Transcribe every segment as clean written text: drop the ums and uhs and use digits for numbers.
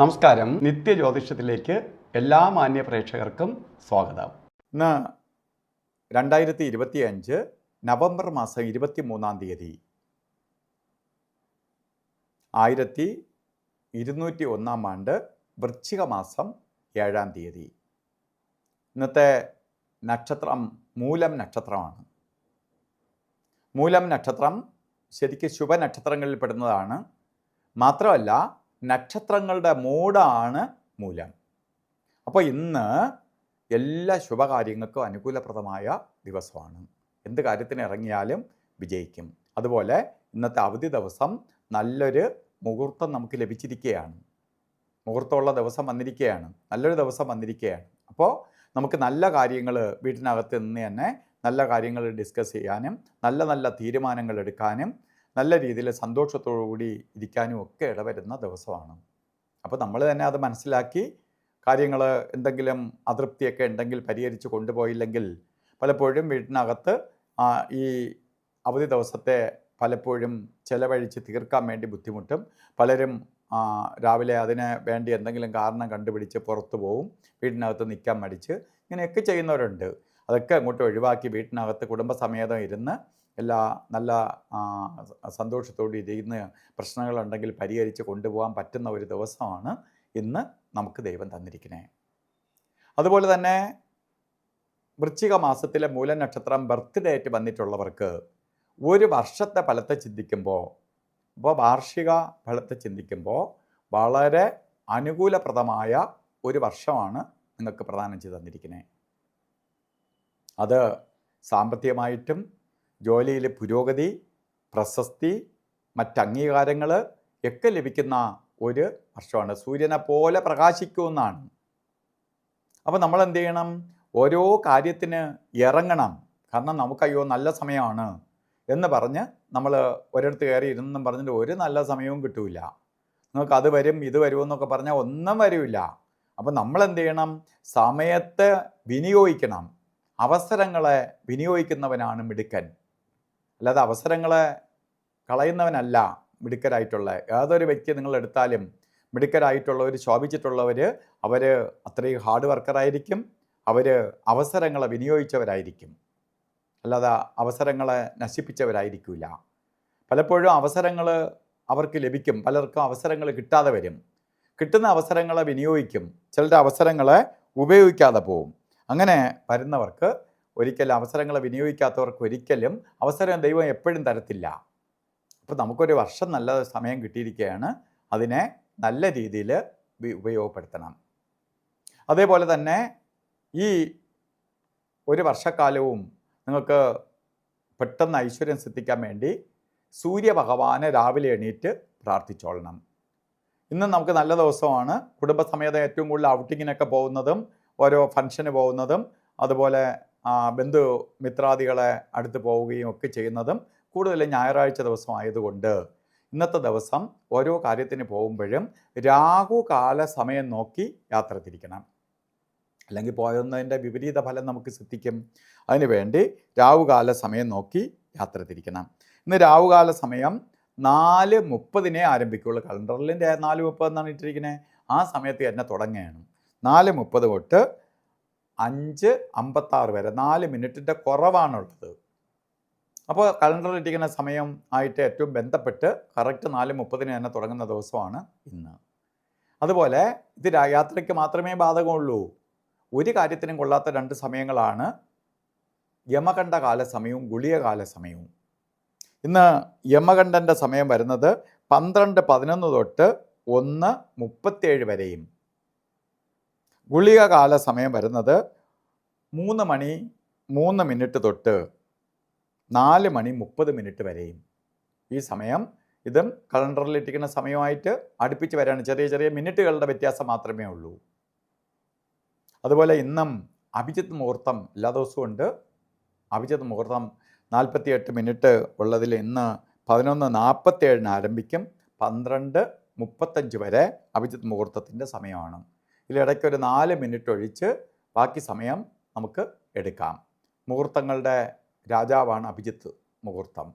നമസ്കാരം. നിത്യജ്യോതിഷത്തിലേക്ക് എല്ലാ മാന്യ പ്രേക്ഷകർക്കും സ്വാഗതം. ഇന്ന് 2025 നവംബർ മാസം 23-ാം തീയതി 1201-ാം ആണ്ട് വൃശ്ചിക മാസം 7-ാം തീയതി. ഇന്നത്തെ നക്ഷത്രം മൂലം നക്ഷത്രമാണ്. മൂലം നക്ഷത്രം ശരിക്കും ശുഭനക്ഷത്രങ്ങളിൽ പെടുന്നതാണ്. മാത്രമല്ല നക്ഷത്രങ്ങളുടെ മൂടാണ് മൂലം. അപ്പോൾ ഇന്ന് എല്ലാ ശുഭകാര്യങ്ങൾക്കും അനുകൂലപ്രദമായ ദിവസമാണ്. എന്ത് കാര്യത്തിന് ഇറങ്ങിയാലും വിജയിക്കും. അതുപോലെ ഇന്നത്തെ അവധി ദിവസം നല്ലൊരു മുഹൂർത്തം നമുക്ക് ലഭിച്ചിരിക്കുകയാണ്. മുഹൂർത്തമുള്ള ദിവസം വന്നിരിക്കുകയാണ്. നല്ലൊരു ദിവസം വന്നിരിക്കുകയാണ്. അപ്പോൾ നമുക്ക് നല്ല കാര്യങ്ങൾ വീട്ടിനകത്ത് നിന്ന് തന്നെ നല്ല കാര്യങ്ങൾ ഡിസ്കസ് ചെയ്യാനും നല്ല നല്ല തീരുമാനങ്ങൾ എടുക്കാനും നല്ല രീതിയിൽ സന്തോഷത്തോടു കൂടി ഇരിക്കാനും ഒക്കെ ഇടവരുന്ന ദിവസമാണ്. അപ്പോൾ നമ്മൾ തന്നെ അത് മനസ്സിലാക്കി കാര്യങ്ങൾ എന്തെങ്കിലും അതൃപ്തിയൊക്കെ ഉണ്ടെങ്കിൽ പരിഹരിച്ച് കൊണ്ടുപോയില്ലെങ്കിൽ പലപ്പോഴും വീട്ടിനകത്ത് ഈ അവധി ദിവസത്തെ പലപ്പോഴും ചിലവഴിച്ച് തീർക്കാൻ വേണ്ടി ബുദ്ധിമുട്ടും. പലരും രാവിലെ അതിന് വേണ്ടി എന്തെങ്കിലും കാരണം കണ്ടുപിടിച്ച് പുറത്തു പോവും, വീട്ടിനകത്ത് നിൽക്കാൻ മടിച്ച് ഇങ്ങനെയൊക്കെ ചെയ്യുന്നവരുണ്ട്. അതൊക്കെ അങ്ങോട്ട് ഒഴിവാക്കി വീട്ടിനകത്ത് കുടുംബസമേതം ഇരുന്ന് എല്ലാ നല്ല സന്തോഷത്തോടെ ഇരുന്ന് പ്രശ്നങ്ങളുണ്ടെങ്കിൽ പരിഹരിച്ച് കൊണ്ടുപോകാൻ പറ്റുന്ന ഒരു ദിവസമാണ് ഇന്ന് നമുക്ക് ദൈവം തന്നിരിക്കുന്നത്. അതുപോലെ തന്നെ വൃശ്ചിക മാസത്തിലെ മൂലം നക്ഷത്രം ബർത്ത്ഡേ ആയിട്ട് വന്നിട്ടുള്ളവർക്ക് ഒരു വർഷത്തെ ഫലത്തെ ചിന്തിക്കുമ്പോൾ, വാർഷിക ഫലത്തെ ചിന്തിക്കുമ്പോൾ വളരെ അനുകൂലപ്രദമായ ഒരു വർഷമാണ് നിങ്ങൾക്ക് പ്രദാനം ചെയ്ത് തന്നിരിക്കുന്നത്. അത് സാമ്പത്തികമായിട്ടും ജോലിയിൽ പുരോഗതി, പ്രശസ്തി, മറ്റംഗീകാരങ്ങൾ ഒക്കെ ലഭിക്കുന്ന ഒരു വർഷമാണ്. സൂര്യനെ പോലെ പ്രകാശിക്കുമെന്നാണ്. അപ്പോൾ നമ്മൾ എന്ത് ചെയ്യണം? ഓരോ കാര്യത്തിന് ഇറങ്ങണം. കാരണം നമുക്ക് അയ്യോ നല്ല സമയമാണ് എന്ന് പറഞ്ഞ് നമ്മൾ ഒരിടത്ത് കയറി ഇരുന്നും പറഞ്ഞിട്ട് ഒരു നല്ല സമയവും കിട്ടൂല. നിങ്ങൾക്ക് അത് വരും ഇത് വരുമെന്നൊക്കെ പറഞ്ഞാൽ ഒന്നും വരില്ല. അപ്പോൾ നമ്മൾ എന്ത് ചെയ്യണം? സമയത്തെ വിനിയോഗിക്കണം. അവസരങ്ങളെ വിനിയോഗിക്കുന്നവനാണ് മിടുക്കൻ. അല്ലാതെ അവസരങ്ങളെ കളയുന്നവനല്ല മിടുക്കരായിട്ടുള്ള. ഏതൊരു വ്യക്തി നിങ്ങൾ എടുത്താലും മിടുക്കരായിട്ടുള്ളവർ, ശോഭിച്ചിട്ടുള്ളവർ, അവർ അത്രയും ഹാർഡ് വർക്കറായിരിക്കും. അവർ അവസരങ്ങളെ വിനിയോഗിച്ചവരായിരിക്കും. അല്ലാതെ അവസരങ്ങളെ നശിപ്പിച്ചവരായിരിക്കില്ല. പലപ്പോഴും അവസരങ്ങൾ അവർക്ക് ലഭിക്കും, പലർക്കും അവസരങ്ങൾ കിട്ടാതെ വരും. കിട്ടുന്ന അവസരങ്ങളെ വിനിയോഗിക്കും, ചിലരുടെ അവസരങ്ങളെ ഉപയോഗിക്കാതെ പോവും. അങ്ങനെ വരുന്നവർക്ക് ഒരിക്കലും, അവസരങ്ങളെ വിനിയോഗിക്കാത്തവർക്ക് ഒരിക്കലും അവസരം ദൈവം എപ്പോഴും തരത്തില്ല. അപ്പോൾ നമുക്കൊരു വർഷം നല്ല സമയം കിട്ടിയിരിക്കുകയാണ്. അതിനെ നല്ല രീതിയിൽ ഉപയോഗപ്പെടുത്തണം. അതേപോലെ തന്നെ ഈ ഒരു വർഷക്കാലവും നിങ്ങൾക്ക് പെട്ടെന്ന് ഐശ്വര്യം സിദ്ധിക്കാൻ വേണ്ടി സൂര്യഭഗവാനെ രാവിലെ എണീറ്റ് പ്രാർത്ഥിച്ചോളണം. ഇന്ന് നമുക്ക് നല്ല ദിവസമാണ്. കുടുംബസമേതം ഏറ്റവും കൂടുതൽ ഔട്ടിങ്ങിനൊക്കെ പോകുന്നതും ഓരോ ഫംഗ്ഷന് പോകുന്നതും അതുപോലെ ബന്ധുമിത്രാദികളെ അടുത്ത് പോവുകയും ഒക്കെ ചെയ്യുന്നതും കൂടുതലും ഞായറാഴ്ച ദിവസമായതുകൊണ്ട് ഇന്നത്തെ ദിവസം ഓരോ കാര്യത്തിന് പോകുമ്പോഴും രാഹുകാല സമയം നോക്കി യാത്ര തിരിക്കണം. അല്ലെങ്കിൽ പോയതിൻ്റെ വിപരീത ഫലം നമുക്ക് സിദ്ധിക്കും. അതിനുവേണ്ടി രാഹുകാല സമയം നോക്കി യാത്ര തിരിക്കണം. ഇന്ന് രാഹുകാല സമയം 4:30 ആരംഭിക്കുകയുള്ളൂ. കലണ്ടറിൽ 4:30 എന്നാണ് ഇട്ടിരിക്കുന്നത്. ആ സമയത്ത് തന്നെ തുടങ്ങുകയാണ്. 4:30 തൊട്ട് 5:56 വരെ 4 മിനിറ്റിൻ്റെ കുറവാണുള്ളത്. അപ്പോൾ കലണ്ടറിൽ ഇട്ടിരിക്കുന്ന സമയം ആയിട്ട് ഏറ്റവും ബന്ധപ്പെട്ട് കറക്റ്റ് 4:30 തന്നെ തുടങ്ങുന്ന ദിവസമാണ് ഇന്ന്. അതുപോലെ ഇത് യാത്രയ്ക്ക് മാത്രമേ ബാധകമുള്ളൂ. ഒരു കാര്യത്തിനും കൊള്ളാത്ത 2 സമയങ്ങളാണ് യമകണ്ഠ കാല സമയവും ഗുളികകാല സമയവും. ഇന്ന് യമകണ്ഠൻ്റെ സമയം വരുന്നത് 12:11 തൊട്ട് 1:37 വരെയും ഗുളികകാല സമയം വരുന്നത് 3:03 തൊട്ട് 4:30 വരെയും. ഈ സമയം ഇതും കലണ്ടറിൽ ഇട്ടിരിക്കുന്ന സമയമായിട്ട് അടുപ്പിച്ച് വരാണ്. ചെറിയ ചെറിയ മിനിറ്റുകളുടെ വ്യത്യാസം മാത്രമേ ഉള്ളൂ. അതുപോലെ ഇന്നും അഭിജിത്ത് മുഹൂർത്തം എല്ലാ ദിവസവും ഉണ്ട്. അഭിജിത്ത് മുഹൂർത്തം 48 മിനിറ്റ് ഉള്ളതിൽ ഇന്ന് 11:47 ആരംഭിക്കും. 12:35 വരെ അഭിജിത്ത് മുഹൂർത്തത്തിൻ്റെ സമയമാണ്. ഇതിലിടയ്ക്ക് ഒരു 4 മിനിറ്റ് ഒഴിച്ച് ബാക്കി സമയം നമുക്ക് എടുക്കാം. മുഹൂർത്തങ്ങളുടെ രാജാവാണ് അഭിജിത്ത് മുഹൂർത്തം.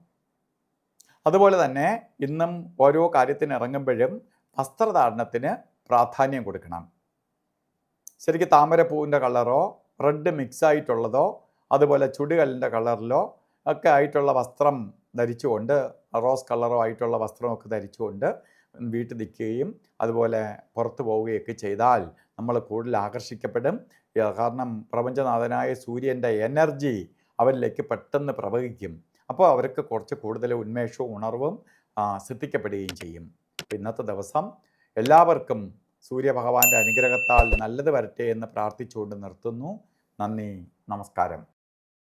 അതുപോലെ തന്നെ ഇന്നും ഓരോ കാര്യത്തിന് ഇറങ്ങുമ്പോഴും വസ്ത്രധാരണത്തിന് പ്രാധാന്യം കൊടുക്കണം. ശരിക്കും താമരപ്പൂവിൻ്റെ കളറോ റെഡ് മിക്സ് ആയിട്ടുള്ളതോ അതുപോലെ ചുടുകല്ലിൻ്റെ കളറിലോ ഒക്കെ ആയിട്ടുള്ള വസ്ത്രം ധരിച്ചുകൊണ്ട്, റോസ് കളറോ ആയിട്ടുള്ള വസ്ത്രമൊക്കെ ധരിച്ചുകൊണ്ട് വീട്ടിൽ നിൽക്കുകയും അതുപോലെ പുറത്തു പോവുകയൊക്കെ ചെയ്താൽ നമ്മൾ കൂടുതൽ ആകർഷിക്കപ്പെടും. കാരണം പ്രപഞ്ചനാഥനായ സൂര്യൻ്റെ എനർജി അവരിലേക്ക് പെട്ടെന്ന് പ്രവഹിക്കും. അപ്പോൾ അവർക്ക് കുറച്ച് കൂടുതൽ ഉന്മേഷവും ഉണർവും സിദ്ധിക്കപ്പെടുകയും ചെയ്യും. ഇന്നത്തെ ദിവസം എല്ലാവർക്കും സൂര്യഭഗവാന്റെ അനുഗ്രഹത്താൽ നല്ലത് വരട്ടെ എന്ന് പ്രാർത്ഥിച്ചുകൊണ്ട് നിർത്തുന്നു. നന്ദി, നമസ്കാരം.